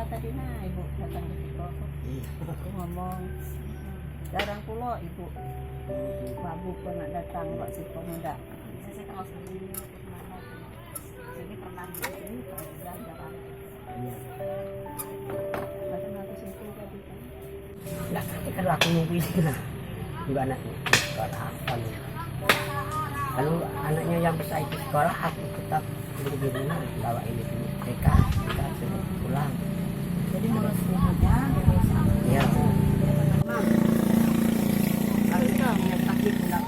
Tadi nah ibu datang ke situ aku ngomong jarang pulau ibu babu pernah datang kok situ muda saya terus ini pernah ini kerja jarang datang ke situ tadi kan nggak kalau aku nunggu itu lah juga anaknya sekolah apa lalu anaknya yang besar itu sekolah aku tetap di rumah bawa ini TK kita suruh pulang. Jadi ngurus rumahnya, ngurus Iya. Harus dong, yang sakit enggak.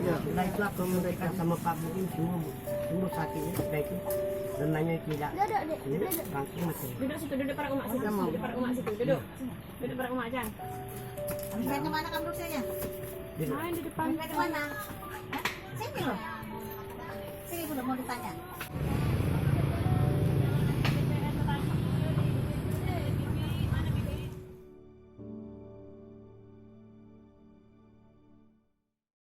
Setelah itu aku memberikan sama Pak Budin semua sakitnya sudah itu renanya tidak. Langsung mati. Duduk situ, duduk para umat situ. Duduk para umat situ, duduk. Duduk para umat aja. Saya kemana kamu saya? Main di depan. Saya kemana? Sini loh. Sini udah mau ditanya.